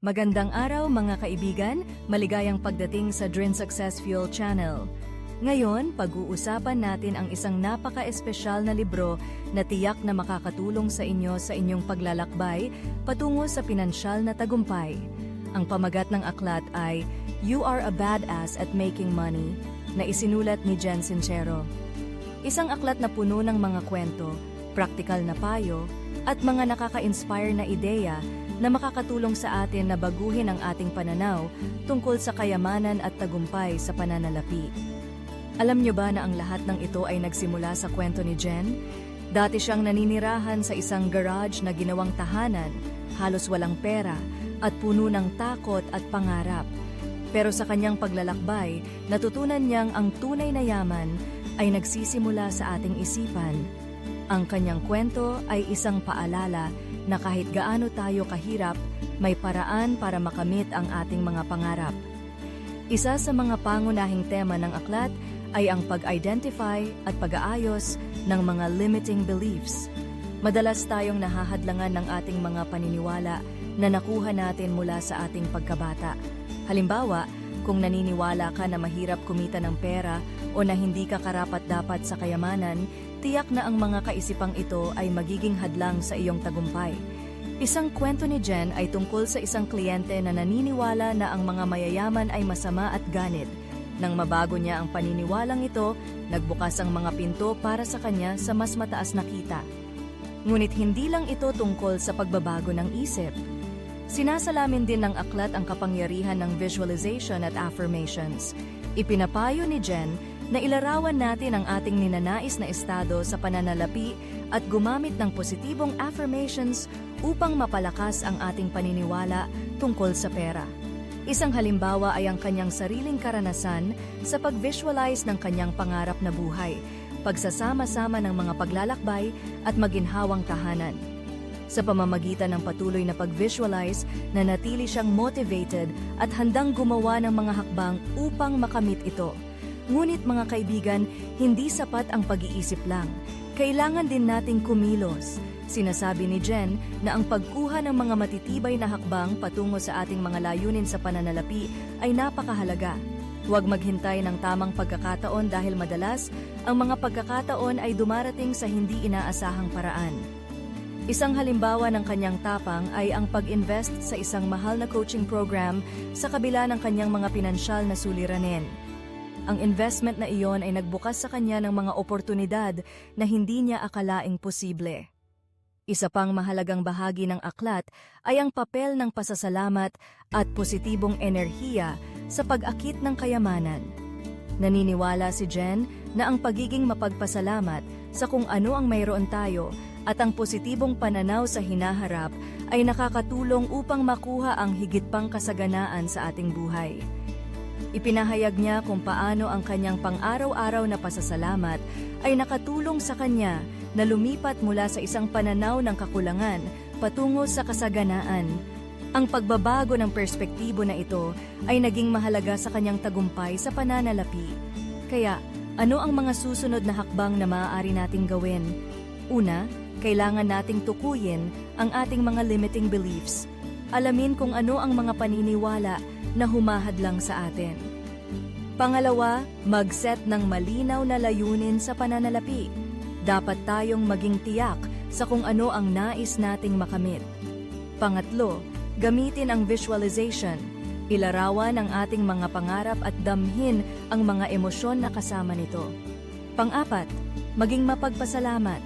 Magandang araw mga kaibigan, maligayang pagdating sa Drin Success Fuel Channel. Ngayon, pag-uusapan natin ang isang napaka-espesyal na libro na tiyak na makakatulong sa inyo sa inyong paglalakbay patungo sa pinansyal na tagumpay. Ang pamagat ng aklat ay You Are a Badass at Making Money na isinulat ni Jen Sincero. Isang aklat na puno ng mga kwento, praktikal na payo, at mga nakaka-inspire na ideya na makakatulong sa atin na baguhin ang ating pananaw tungkol sa kayamanan at tagumpay sa pananalapi. Alam niyo ba na ang lahat ng ito ay nagsimula sa kwento ni Jen? Dati siyang naninirahan sa isang garage na ginawang tahanan, halos walang pera, at puno ng takot at pangarap. Pero sa kanyang paglalakbay, natutunan niyang ang tunay na yaman ay nagsisimula sa ating isipan. Ang kanyang kwento ay isang paalala na kahit gaano tayo kahirap, may paraan para makamit ang ating mga pangarap. Isa sa mga pangunahing tema ng aklat ay ang pag-identify at pag-aayos ng mga limiting beliefs. Madalas tayong nahahadlangan ng ating mga paniniwala na nakuha natin mula sa ating pagkabata. Halimbawa, kung naniniwala ka na mahirap kumita ng pera o na hindi ka karapat-dapat sa kayamanan, tiyak na ang mga kaisipang ito ay magiging hadlang sa iyong tagumpay. Isang kwento ni Jen ay tungkol sa isang kliyente na naniniwala na ang mga mayayaman ay masama at ganid. Nang mabago niya ang paniniwalang ito, nagbukas ang mga pinto para sa kanya sa mas mataas na kita. Ngunit hindi lang ito tungkol sa pagbabago ng isip. Sinasalamin din ng aklat ang kapangyarihan ng visualization at affirmations. Ipinapayo ni Jen na ilarawan natin ang ating ninanais na estado sa pananalapi at gumamit ng positibong affirmations upang mapalakas ang ating paniniwala tungkol sa pera. Isang halimbawa ay ang kanyang sariling karanasan sa pag-visualize ng kanyang pangarap na buhay, pagsasama-sama ng mga paglalakbay at maginhawang tahanan. Sa pamamagitan ng patuloy na pag-visualize, nanatili siyang motivated at handang gumawa ng mga hakbang upang makamit ito. Ngunit mga kaibigan, hindi sapat ang pag-iisip lang. Kailangan din nating kumilos. Sinasabi ni Jen na ang pagkuha ng mga matitibay na hakbang patungo sa ating mga layunin sa pananalapi ay napakahalaga. Huwag maghintay ng tamang pagkakataon dahil madalas, ang mga pagkakataon ay dumarating sa hindi inaasahang paraan. Isang halimbawa ng kanyang tapang ay ang pag-invest sa isang mahal na coaching program sa kabila ng kanyang mga pinansyal na suliranin. Ang investment na iyon ay nagbukas sa kanya ng mga oportunidad na hindi niya akalaing posible. Isa pang mahalagang bahagi ng aklat ay ang papel ng pasasalamat at positibong enerhiya sa pag-akit ng kayamanan. Naniniwala si Jen na ang pagiging mapagpasalamat sa kung ano ang mayroon tayo at ang positibong pananaw sa hinaharap ay nakakatulong upang makuha ang higit pang kasaganaan sa ating buhay. Ipinahayag niya kung paano ang kanyang pang-araw-araw na pasasalamat ay nakatulong sa kanya na lumipat mula sa isang pananaw ng kakulangan patungo sa kasaganaan. Ang pagbabago ng perspektibo na ito ay naging mahalaga sa kanyang tagumpay sa pananalapi. Kaya, ano ang mga susunod na hakbang na maaari nating gawin? Una, kailangan nating tukuyin ang ating mga limiting beliefs. Alamin kung ano ang mga paniniwala na humahadlang sa atin. Pangalawa, mag-set ng malinaw na layunin sa pananalapi. Dapat tayong maging tiyak sa kung ano ang nais nating makamit. Pangatlo, gamitin ang visualization. Ilarawan ang ating mga pangarap at damhin ang mga emosyon na kasama nito. Pang-apat, maging mapagpasalamat.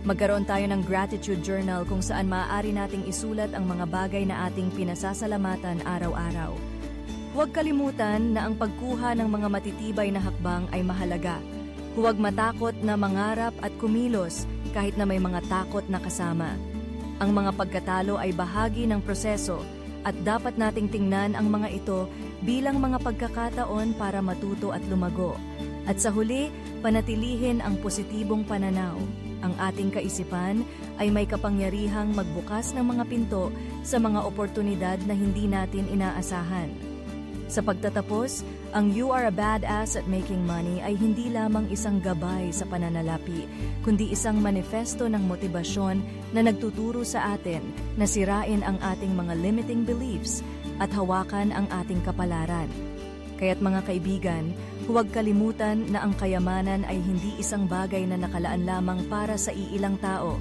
Magkaroon tayo ng gratitude journal kung saan maaari nating isulat ang mga bagay na ating pinasasalamatan araw-araw. Huwag kalimutan na ang pagkuha ng mga matitibay na hakbang ay mahalaga. Huwag matakot na mangarap at kumilos kahit na may mga takot na kasama. Ang mga pagkatalo ay bahagi ng proseso at dapat nating tingnan ang mga ito bilang mga pagkakataon para matuto at lumago. At sa huli, panatilihin ang positibong pananaw. Ang ating kaisipan ay may kapangyarihang magbukas ng mga pinto sa mga oportunidad na hindi natin inaasahan. Sa pagtatapos, ang You Are a Badass at Making Money ay hindi lamang isang gabay sa pananalapi, kundi isang manifesto ng motibasyon na nagtuturo sa atin na sirain ang ating mga limiting beliefs at hawakan ang ating kapalaran. Kaya't mga kaibigan, huwag kalimutan na ang kayamanan ay hindi isang bagay na nakalaan lamang para sa iilang tao.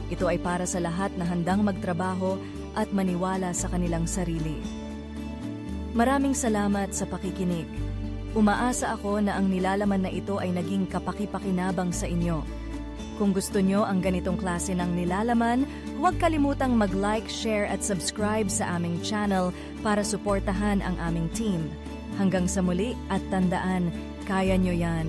Ito ay para sa lahat na handang magtrabaho at maniwala sa kanilang sarili. Maraming salamat sa pakikinig. Umaasa ako na ang nilalaman na ito ay naging kapaki-pakinabang sa inyo. Kung gusto nyo ang ganitong klase ng nilalaman, huwag kalimutang mag-like, share at subscribe sa aming channel para suportahan ang aming team. Hanggang sa muli at tandaan, kaya nyo yan.